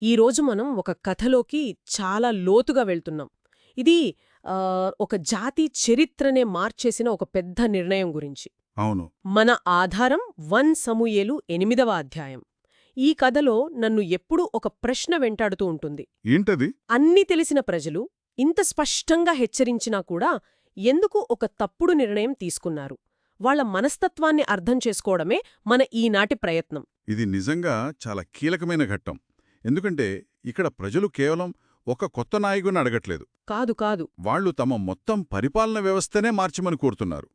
ఈరోజు మనం ఒక కథలోకి చాలా లోతుగా వెళ్తున్నాం. ఇది ఒక జాతి చరిత్రనే మార్చేసిన ఒక పెద్ద నిర్ణయం గురించి. అవును. మన ఆధారం 1 సమూయేలు 8వ అధ్యాయం. ఈ కథలో నన్ను ఎప్పుడూ ఒక ప్రశ్న వెంటాడుతూ ఉంటుంది. ఏంటది? అన్నీ తెలిసిన ప్రజలు ఇంత స్పష్టంగా హెచ్చరించినా కూడా ఎందుకు ఒక తప్పుడు నిర్ణయం తీసుకున్నారు? వాళ్ళ మనస్తత్వాన్ని అర్థం చేసుకోవడమే మన ఈనాటి ప్రయత్నం. ఇది నిజంగా చాలా కీలకమైన ఘట్టం. ఎందుకంటే ఇక్కడ ప్రజలు కేవలం ఒక కొత్త నాయకుని అడగట్లేదు. కాదు కాదు. వాళ్ళు తమ మొత్తం పరిపాలన వ్యవస్థనే మార్చమని కోరుతున్నారు.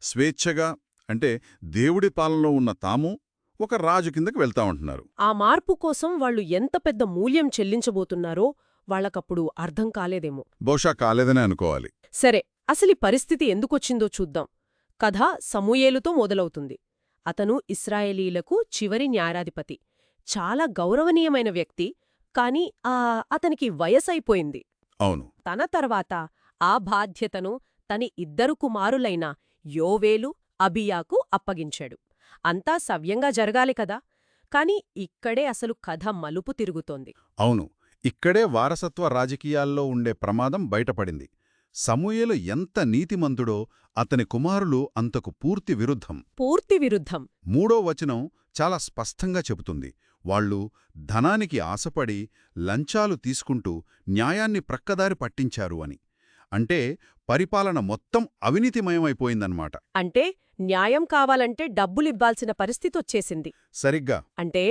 స్వేచ్ఛగా, అంటే దేవుడి పాలనలో ఉన్న తాము ఒక రాజు కిందకి వెళ్తా ఉంటున్నారు. ఆ మార్పు కోసం వాళ్ళు ఎంత పెద్ద మూల్యం చెల్లించబోతున్నారో వాళ్ళకప్పుడు అర్థం కాలేదేమో. బహుశా కాలేదనే అనుకోవాలి. సరే, అసలీ పరిస్థితి ఎందుకొచ్చిందో చూద్దాం. కథ సమూయేలుతో మొదలవుతుంది. అతను ఇశ్రాయేలీలకు చివరి న్యాయాధిపతి. చాలా గౌరవనీయమైన వ్యక్తి, కాని అతనికి వయసైపోయింది. అవును. తన తర్వాత ఆ బాధ్యతను తని 2 కుమారులైన యోవేలు, అబియాకు అప్పగించాడు. అంతా సవ్యంగా జరగాలి కదా. కాని ఇక్కడే అసలు కథ మలుపు తిరుగుతోంది. అవును. ఇక్కడే వారసత్వ రాజకీయాల్లో ఉండే ప్రమాదం బయటపడింది. సమూయేలు ఎంత నీతిమంతుడో అతని కుమారులు అంతకు పూర్తి విరుద్ధం. పూర్తి విరుద్ధం. 3వ వచనం చాలా స్పష్టంగా చెబుతుంది. వాళ్ళు ధనానికి ఆశపడి లంచాలు తీసుకుంటూ న్యాయాన్ని ప్రక్కదారి పట్టించారు అని. అంటే పరిపాలన మొత్తం అవినీతిమయమైపోయిందన్నమాట. అంటే న్యాయం కావాలంటే డబ్బులివ్వాల్సిన పరిస్థితొచ్చేసింది. సరిగ్గా. అంటే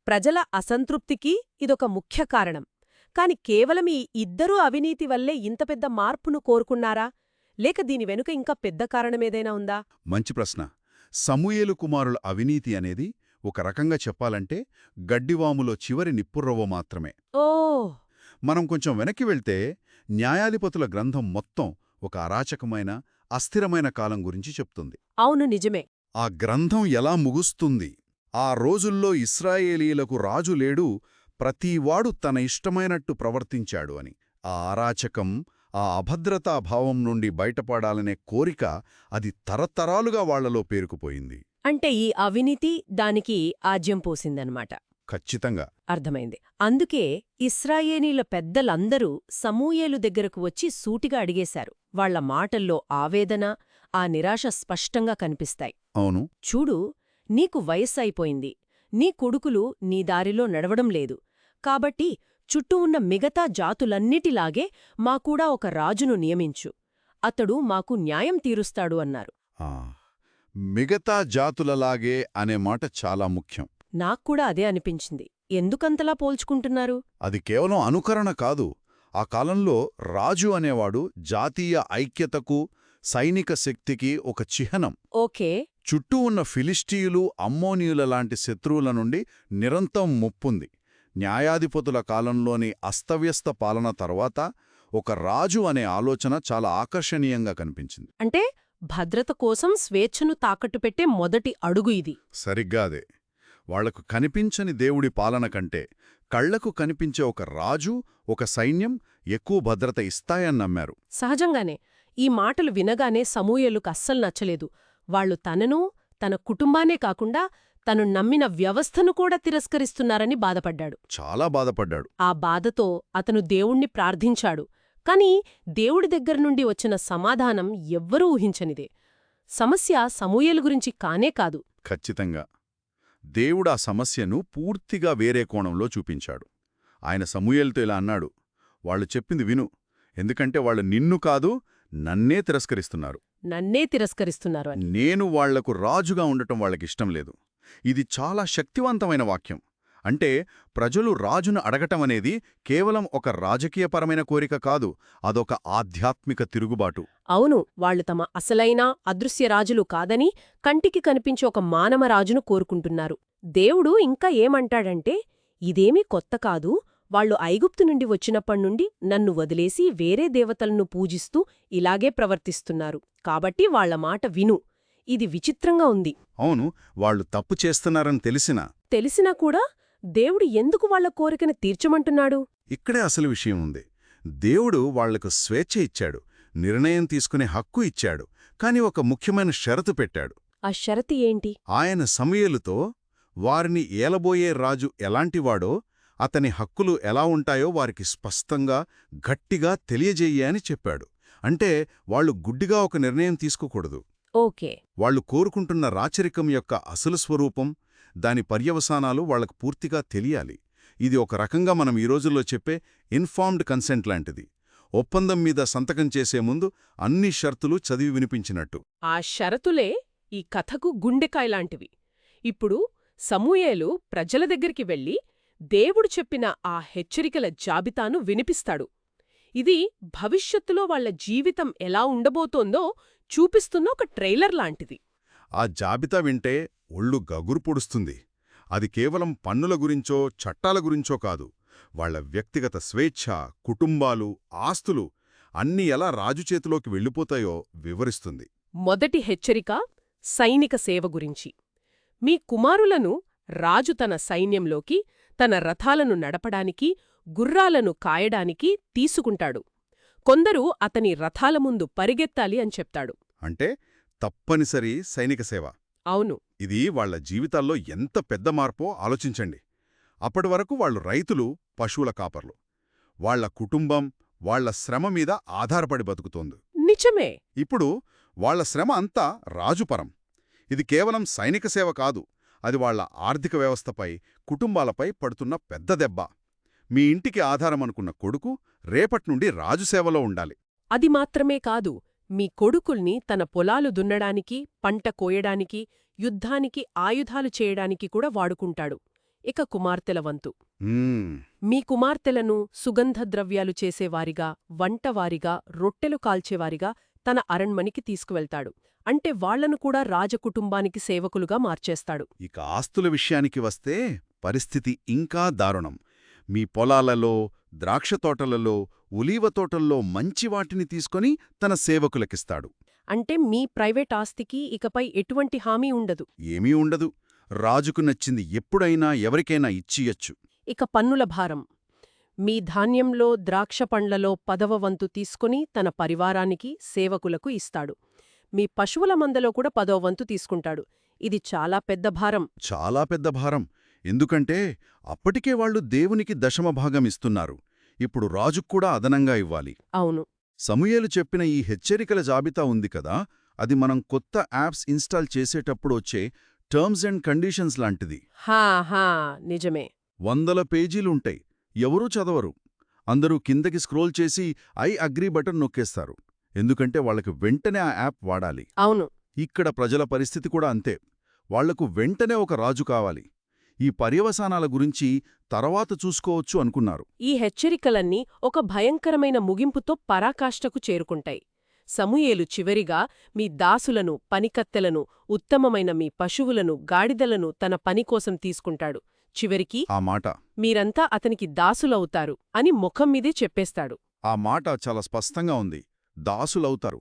ప్రజల అసంతృప్తికి ఇదొక ముఖ్య కారణం. కాని కేవలం ఈ 2 అవినీతి వల్లే ఇంత పెద్ద మార్పును కోరుకున్నారా? లేక దీని వెనుక ఇంకా పెద్ద కారణమేదైనా ఉందా? మంచి ప్రశ్న. సమూయేలు కుమారుల అవినీతి అనేది ఒక రకంగా చెప్పాలంటే గడ్డివాములో చివరి నిప్పురవ్వ మాత్రమే. ఓ మనం కొంచెం వెనక్కి వెళ్తే న్యాయాధిపతుల గ్రంథం మొత్తం ఒక అరాచకమైన, అస్థిరమైన కాలం గురించి చెప్తుంది. అవును, నిజమే. ఆ గ్రంథం ఎలా ముగుస్తుంది? ఆ రోజుల్లో ఇశ్రాయేలీలకు రాజు లేడు, ప్రతీవాడు తన ఇష్టమైనట్టు ప్రవర్తించాడు అని. ఆ అరాచకం, ఆ అభద్రతాభావం నుండి బయటపడాలనే కోరిక అది తరతరాలుగా వాళ్లలో పేరుకుపోయింది. అంటే ఈ అవినీతి దానికి ఆజ్యం పోసిందన్నమాట. ఖచ్చితంగా. అర్థమైంది. అందుకే ఇశ్రాయేలీల పెద్దలందరూ సమూయేలు దగ్గరకు వచ్చి సూటిగా అడిగేశారు. వాళ్ల మాటల్లో ఆవేదన, ఆ నిరాశ స్పష్టంగా కనిపిస్తాయి. అవును. చూడు, నీకు వయస్సైపోయింది. నీ కొడుకులు నీ దారిలో నడవడం లేదు. కాబట్టి చుట్టూ ఉన్న మిగతా జాతులన్నిటిలాగే మాకూడా ఒక రాజును నియమించు. అతడు మాకు న్యాయం తీరుస్తాడు అన్నారు. మిగతా జాతులలాగే అనే మాట చాలా ముఖ్యం. నాక్కూడా అదే అనిపించింది. ఎందుకంతలా పోల్చుకుంటున్నారు? అది కేవలం అనుకరణ కాదు. ఆ కాలంలో రాజు అనేవాడు జాతీయ ఐక్యతకు, సైనిక శక్తికి ఒక చిహ్నం. ఓకే. చుట్టూ ఉన్న ఫిలిస్టీయులు, అమ్మోనీయుల లాంటి శత్రువుల నుండి నిరంతరం ముప్పుంది. న్యాయాధిపతుల కాలంలోని అస్తవ్యస్త పాలన తర్వాత ఒక రాజు అనే ఆలోచన చాలా ఆకర్షణీయంగా కనిపించింది. అంటే భద్రత కోసం స్వేచ్ఛను తాకట్టుపెట్టే మొదటి అడుగు ఇది. సరిగ్గా అదే. వాళ్లకు కనిపించని దేవుడి పాలన కంటే కళ్లకు కనిపించే ఒక రాజు, ఒక సైన్యం ఎక్కువ భద్రత ఇస్తాయని నమ్మారు. సహజంగానే ఈ మాటలు వినగానే సమూయేలుకు అస్సలు నచ్చలేదు. వాళ్లు తనను, తన కుటుంబానే కాకుండా తను నమ్మిన వ్యవస్థను కూడా తిరస్కరిస్తున్నారని బాధపడ్డాడు. చాలా బాధపడ్డాడు. ఆ బాధతో అతను దేవుణ్ణి ప్రార్థించాడు. కాని దేవుడి దగ్గర్నుండి వచ్చిన సమాధానం ఎవ్వరూ ఊహించనిదే. సమస్య సమూయేలు గురించి కానే కాదు. ఖచ్చితంగా. దేవుడా సమస్యను పూర్తిగా వేరే కోణంలో చూపించాడు. ఆయన సమూయేలుతో ఇలా అన్నాడు, వాళ్ళు చెప్పింది విను, ఎందుకంటే వాళ్ళు నిన్ను కాదు నన్నే తిరస్కరిస్తున్నారు. నన్నే తిరస్కరిస్తున్నారు అని. నేను వాళ్లకు రాజుగా ఉండటం వాళ్ళకిష్టం లేదు. ఇది చాలా శక్తివంతమైన వాక్యం. అంటే ప్రజలు రాజును అడగటమనేది కేవలం ఒక రాజకీయపరమైన కోరిక కాదు, అదొక ఆధ్యాత్మిక తిరుగుబాటు. అవును, వాళ్లు తమ అసలైన అదృశ్య రాజులు కాదని కంటికి కనిపించే ఒక మానవ రాజును కోరుకుంటున్నారు. దేవుడు ఇంకా ఏమంటాడంటే, ఇదేమీ కొత్త కాదు, వాళ్లు ఐగుప్తు నుండి వచ్చినప్పటినుండి నన్ను వదిలేసి వేరే దేవతలను పూజిస్తూ ఇలాగే ప్రవర్తిస్తున్నారు. కాబట్టి వాళ్ల మాట విను. ఇది విచిత్రంగా ఉంది. అవును, వాళ్లు తప్పు చేస్తున్నారని తెలిసినా కూడా దేవుడు ఎందుకు వాళ్ల కోరికను తీర్చమంటున్నాడు? ఇక్కడే అసలు విషయం ఉంది. దేవుడు వాళ్లకు స్వేచ్ఛ ఇచ్చాడు, నిర్ణయం తీసుకునే హక్కు ఇచ్చాడు, కాని ఒక ముఖ్యమైన షరతు పెట్టాడు. ఆ షరతు ఏంటి? ఆయన సమూయేలుతో వారిని ఏలబోయే రాజు ఎలాంటివాడో అతని హక్కులు ఎలా ఉంటాయో వారికి స్పష్టంగా గట్టిగా తెలియజేయ అని చెప్పాడు. అంటే వాళ్ళు గుడ్డిగా ఒక నిర్ణయం తీసుకోకూడదు. ఓకే. వాళ్ళు కోరుకుంటున్న రాచరికం యొక్క అసలు స్వరూపం, దాని పర్యవసానాలు వాళ్లకు పూర్తిగా తెలియాలి. ఇది ఒక రకంగా మనం ఈ రోజుల్లో చెప్పే ఇన్ఫార్మ్డ్ కన్సెంట్ లాంటిది. ఒప్పందం మీద సంతకం చేసే ముందు అన్ని షరతులు చదివి వినిపించినట్టు. ఆ షరతులే ఈ కథకు గుండెకాయలాంటివి. ఇప్పుడు సమూయేలు ప్రజల దగ్గరికి వెళ్ళి దేవుడు చెప్పిన ఆ హెచ్చరికల జాబితాను వినిపిస్తాడు. ఇది భవిష్యత్తులో వాళ్ల జీవితం ఎలా ఉండబోతోందో చూపిస్తున్న ఒక ట్రైలర్ లాంటిది. ఆ జాబితా వింటే ఒళ్ళు గగురు పొడుస్తుంది. అది కేవలం పన్నుల గురించో చట్టాల గురించో కాదు, వాళ్ల వ్యక్తిగత స్వేచ్ఛ, కుటుంబాలు, ఆస్తులు అన్నీ ఎలా రాజు చేతిలోకి వెళ్ళిపోతాయో వివరిస్తుంది. మొదటి హెచ్చరిక సైనిక సేవ గురించి. మీ కుమారులను రాజు తన సైన్యంలోకి, తన రథాలను నడపడానికి, గుర్రాలను కాయడానికి తీసుకుంటాడు. కొందరు అతని రథాల ముందు పరిగెత్తాలి అని చెప్తాడు. అంటే తప్పనిసరి సైనిక సేవ. అవును. ఇది వాళ్ల జీవితాల్లో ఎంత పెద్ద మార్పో ఆలోచించండి. అప్పటివరకు వాళ్లు రైతులు, పశువుల కాపర్లు. వాళ్ల కుటుంబం వాళ్ల శ్రమ మీద ఆధారపడి బతుకుతోంది. నిజమే. ఇప్పుడు వాళ్ల శ్రమ అంతా రాజుపరం. ఇది కేవలం సైనిక సేవ కాదు, అది వాళ్ల ఆర్థిక వ్యవస్థపై, కుటుంబాలపై పడుతున్న పెద్ద దెబ్బ. మీ ఇంటికి ఆధారమనుకున్న కొడుకు రేపట్నుండి రాజుసేవలో ఉండాలి. అది మాత్రమే కాదు, మీ కొడుకుల్ని తన పొలాలు దున్నడానికి, పంట కోయడానికి, యుద్ధానికి ఆయుధాలు చేయడానికి కూడా వాడుకుంటాడు. ఇక కుమార్తెల వంతు. మీ కుమార్తెలను సుగంధద్రవ్యాలు చేసేవారిగా, వంటవారిగా, రొట్టెలు కాల్చేవారిగా తన అరణ్మనికి తీసుకువెళ్తాడు. అంటే వాళ్లను కూడా రాజకుటుంబానికి సేవకులుగా మార్చేస్తాడు. ఇక ఆస్తుల విషయానికి వస్తే పరిస్థితి ఇంకా దారుణం. మీ పొలాలలో, ద్రాక్షతోటలలో, ఉలీవతోటల్లో మంచి వాటిని తీసుకొని తన సేవకులకిస్తాడు. అంటే మీ ప్రైవేట్ ఆస్తికి ఇకపై ఎటువంటి హామీ ఉండదు. ఏమీ ఉండదు. రాజుకు నచ్చింది ఎప్పుడైనా ఎవరికైనా ఇచ్చియచ్చు. ఇక పన్నుల భారం. మీ ధాన్యంలో, ద్రాక్ష పండ్లలో 10వ వంతు తీసుకుని తన పరివారానికి, సేవకులకు ఇస్తాడు. మీ పశువుల మందలో కూడా 10వ వంతు తీసుకుంటాడు. ఇది చాలా పెద్ద భారం. చాలా పెద్ద భారం. ఎందుకంటే అప్పటికే వాళ్లు దేవునికి దశమభాగం ఇస్తున్నారు. ఇప్పుడు రాజుక్కూడా అదనంగా ఇవ్వాలి. అవును. సమూయేలు చెప్పిన ఈ హెచ్చరికల జాబితా ఉంది కదా, అది మనం కొత్త యాప్స్ ఇన్స్టాల్ చేసేటప్పుడు వచ్చే టర్మ్స్ అండ్ కండిషన్స్ లాంటిది. హా నిజమే. 100 పేజీలుంటాయి. ఎవరూ చదవరు. అందరూ కిందకి స్క్రోల్ చేసి ఐ అగ్రీ బటన్ నొక్కేస్తారు. ఎందుకంటే వాళ్లకు వెంటనే ఆ యాప్ వాడాలి. అవును. ఇక్కడ ప్రజల పరిస్థితి కూడా అంతే. వాళ్లకు వెంటనే ఒక రాజు కావాలి. ఈ పర్యవసానాల గురించి తర్వాత చూసుకోవచ్చు అనుకున్నారు. ఈ హెచ్చరికలన్నీ ఒక భయంకరమైన ముగింపుతో పరాకాష్ఠకు చేరుకుంటాయి. సమూయేలు చివరిగా మీ దాసులను, పనికత్తెలను, ఉత్తమమైన మీ పశువులను, గాడిదలను తన పనికోసం తీసుకుంటాడు. చివరికి ఆ మాట, మీరంతా అతనికి దాసులవుతారు అని ముఖం మీదే చెప్పేస్తాడు. ఆ మాట చాలా స్పష్టంగా ఉంది. దాసులవుతారు.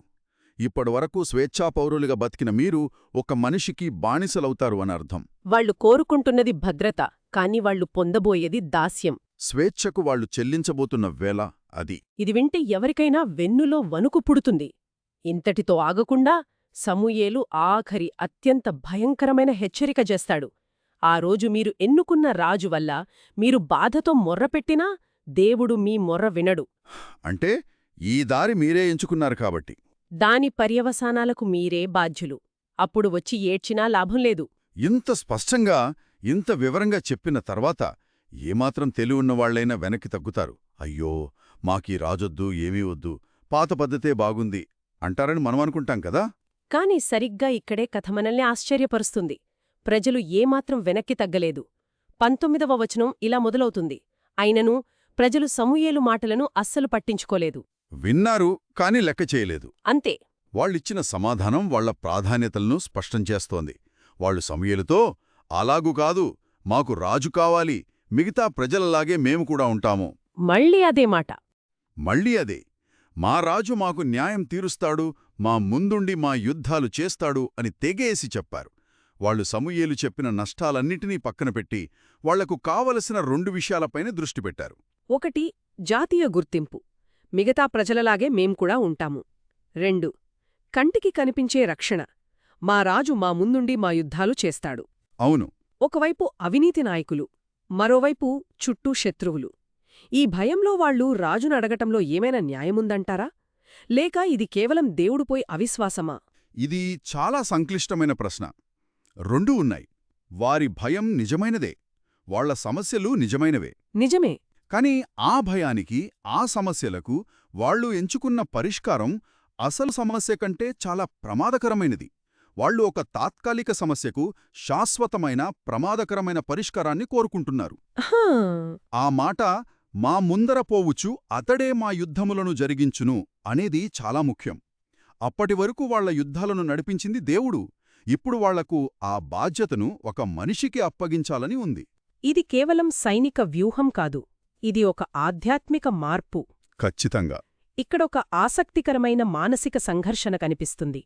ఇప్పటివరకు స్వేచ్ఛాపౌరులుగా బతికిన మీరు ఒక మనిషికి బానిసలవుతారు అని అర్థం. వాళ్లు కోరుకుంటున్నది భద్రత, కాని వాళ్లు పొందబోయేది దాస్యం. స్వేచ్ఛకు వాళ్లు చెల్లించబోతున్న వేళ అది. ఇది వింటే ఎవరికైనా వెన్నులో వణుకు పుడుతుంది. ఇంతటితో ఆగకుండా సమూయేలు ఆఖరి అత్యంత భయంకరమైన హెచ్చరిక చేస్తాడు. ఆ రోజు మీరు ఎన్నుకున్న రాజు వల్ల మీరు బాధతో మొర్రపెట్టినా దేవుడు మీ మొర్ర వినడు. అంటే ఈ దారి మీరే ఎంచుకున్నారు కాబట్టి దాని పర్యవసానాలకు మీరే బాధ్యులు. అప్పుడు వచ్చి ఏడ్చినా లాభం లేదు. ఇంత స్పష్టంగా, ఇంత వివరంగా చెప్పిన తర్వాత ఏమాత్రం తెలివున్నవాళ్లైనా వెనక్కి తగ్గుతారు. అయ్యో, మాకీ రాజొద్దు, ఏమీ వద్దు, పాత పద్ధతే బాగుంది అంటారని మనమనుకుంటాం కదా. కాని సరిగ్గా ఇక్కడే కథ మనల్ని ఆశ్చర్యపరుస్తుంది. ప్రజలు ఏమాత్రం వెనక్కి తగ్గలేదు. 19వ వచనం ఇలా మొదలవుతుంది. అయినను ప్రజలు సమూయేలు మాటలను అస్సలు పట్టించుకోలేదు. విన్నారు, కాని లెక్క చేయలేదు. అంతే. వాళ్ళిచ్చిన సమాధానం వాళ్ల ప్రాధాన్యతలను స్పష్టం చేస్తోంది. వాళ్లు సమూయేలుతో, అలాగు కాదు, మాకు రాజు కావాలి, మిగతా ప్రజలలాగే మేము కూడా ఉంటాము. మళ్ళీ అదే మాట. మళ్ళీ అదే. మా రాజు మాకు న్యాయం తీరుస్తాడు, మా ముందుండి మా యుద్ధాలు చేస్తాడు అని తెగేసి చెప్పారు. వాళ్లు సమూయేలు చెప్పిన నష్టాలన్నిటినీ పక్కనపెట్టి వాళ్లకు కావలసిన 2 విషయాలపైన దృష్టి పెట్టారు. 1. జాతీయ గుర్తింపు. మిగతా ప్రజలలాగే మేం కూడా ఉంటాము. 2. కంటికి కనిపించే రక్షణ. మా రాజు మా ముందుండి మా యుద్ధాలు చేస్తాడు. అవును. ఒకవైపు అవినీతి నాయకులు, మరోవైపు చుట్టూ శత్రువులు. ఈ భయంలో వాళ్ళు రాజును అడగటంలో ఏమైనా న్యాయముందంటారా? లేక ఇది కేవలం దేవుడుపోయి అవిశ్వాసమా? ఇది చాలా సంక్లిష్టమైన ప్రశ్న. రెండూ ఉన్నాయి. వారి భయం నిజమైనదే, వాళ్ల సమస్యలు నిజమైనవే. నిజమే. కాని ఆ భయానికి, ఆ సమస్యలకు వాళ్ళు ఎంచుకున్న పరిష్కారం అసలు సమస్య కంటే చాలా ప్రమాదకరమైనది. వాళ్ళు ఒక తాత్కాలిక సమస్యకు శాశ్వతమైన, ప్రమాదకరమైన పరిష్కారాన్ని కోరుకుంటున్నారు. హా, ఆ మాట మా ముందర పోవుచు అతడే మా యుద్ధములను జరిగించును అనేది చాలా ముఖ్యం. అప్పటివరకు వాళ్ల యుద్ధాలను నడిపించింది దేవుడు. ఇప్పుడు వాళ్లకు ఆ బాధ్యతను ఒక మనిషికి అప్పగించాలని ఉంది. ఇది కేవలం సైనిక వ్యూహం కాదు, ఇది ఒక ఆధ్యాత్మిక మార్పు. ఖచ్చితంగా. ఇక్కడొక ఆసక్తికరమైన మానసిక సంఘర్షణ కనిపిస్తుంది.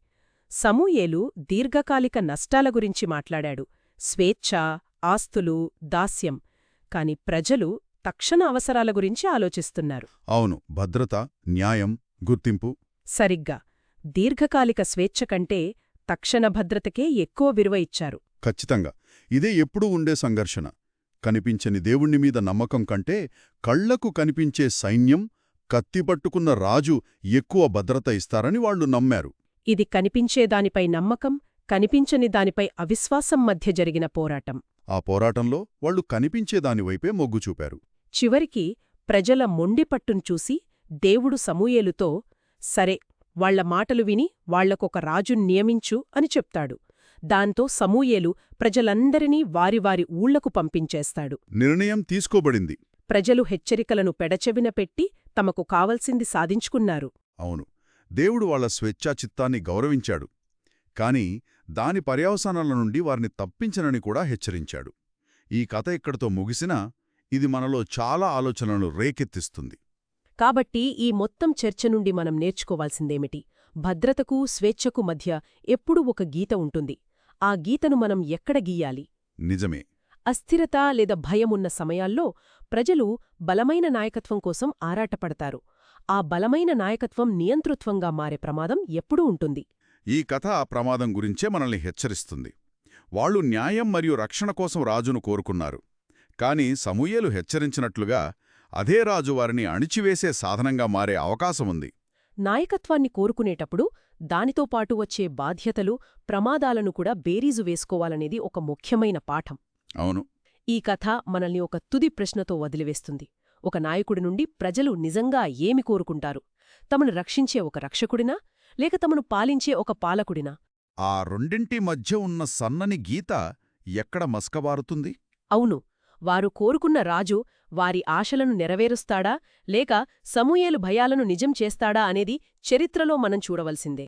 సమూయేలు దీర్ఘకాలిక నష్టాల గురించి మాట్లాడాడు, స్వేచ్ఛ, ఆస్తులు, దాస్యం. కాని ప్రజలు తక్షణ అవసరాల గురించి ఆలోచిస్తున్నారు. అవును, భద్రత, న్యాయం, గుర్తింపు. సరిగ్గా. దీర్ఘకాలిక స్వేచ్ఛ కంటే తక్షణ భద్రతకే ఎక్కువ విలువ ఇచ్చారు. ఖచ్చితంగా. ఇదే ఎప్పుడూ ఉండే సంఘర్షణ. కనిపించని దేవుణ్ణి మీద నమ్మకం కంటే కళ్లకు కనిపించే సైన్యం, కత్తిపట్టుకున్న రాజు ఎక్కువ భద్రత ఇస్తారని వాళ్లు నమ్మారు. ఇది కనిపించేదానిపై నమ్మకం, కనిపించని దానిపై అవిశ్వాసం మధ్య జరిగిన పోరాటం. ఆ పోరాటంలో వాళ్లు కనిపించేదానివైపే మొగ్గు చూపారు. చివరికి ప్రజల మొండిపట్టును చూసి దేవుడు సమూయేలుతో, సరే, వాళ్ల మాటలు విని వాళ్లకొక రాజున్ నియమించు అని చెప్తాడు. దాంతో సమూయేలు ప్రజలందరినీ వారి వారి ఊళ్లకు పంపించేస్తాడు. నిర్ణయం తీసుకోబడింది. ప్రజలు హెచ్చరికలను పెడచెవిన పెట్టి తమకు కావలసింది సాధించుకున్నారు. అవును, దేవుడు వాళ్ల స్వేచ్ఛాచిత్తాన్ని గౌరవించాడు. కాని దాని పర్యవసానాల నుండి వారిని తప్పించనని కూడా హెచ్చరించాడు. ఈ కథ ఇక్కడితో ముగిసినా ఇది మనలో చాలా ఆలోచనలను రేకెత్తిస్తుంది. కాబట్టి ఈ మొత్తం చర్చ నుండి మనం నేర్చుకోవాల్సిందేమిటి? భద్రతకు, స్వేచ్ఛకు మధ్య ఎప్పుడూ ఒక గీత ఉంటుంది. ఆ గీతను మనం ఎక్కడ గీయాలి? నిజమే. అస్థిరత లేదా భయమున్న సమయాల్లో ప్రజలు బలమైన నాయకత్వం కోసం ఆరాటపడతారు. ఆ బలమైన నాయకత్వం నియంతృత్వంగా మారే ప్రమాదం ఎప్పుడూ ఉంటుంది. ఈ కథ ఆ ప్రమాదం గురించే మనల్ని హెచ్చరిస్తుంది. వాళ్లు న్యాయం మరియు రక్షణ కోసం రాజును కోరుకున్నారు. కాని సమూయేలు హెచ్చరించినట్లుగా అదే రాజు వారిని అణిచివేసే సాధనంగా మారే అవకాశముంది. నాయకత్వాన్ని కోరుకునేటప్పుడు దానితో పాటు వచ్చే బాధ్యతలు, ప్రమాదాలను కూడా బేరీజు వేసుకోవాలనేది ఒక ముఖ్యమైన పాఠం. అవును. ఈ కథ మనల్ని ఒక తుది ప్రశ్నతో వదిలివేస్తుంది. ఒక నాయకుడి నుండి ప్రజలు నిజంగా ఏమి కోరుకుంటారు? తమను రక్షించే ఒక రక్షకుడినా, లేక తమను పాలించే ఒక పాలకుడినా? ఆ రెండింటి మధ్య ఉన్న సన్నని గీత ఎక్కడ మస్కబారుతుంది? అవును, వారు కోరుకున్న రాజు వారి ఆశలను నెరవేరుస్తాడా, లేక సమూయేలు భయాలను నిజం చేస్తాడా అనేది చరిత్రలో మనం చూడవలసిందే.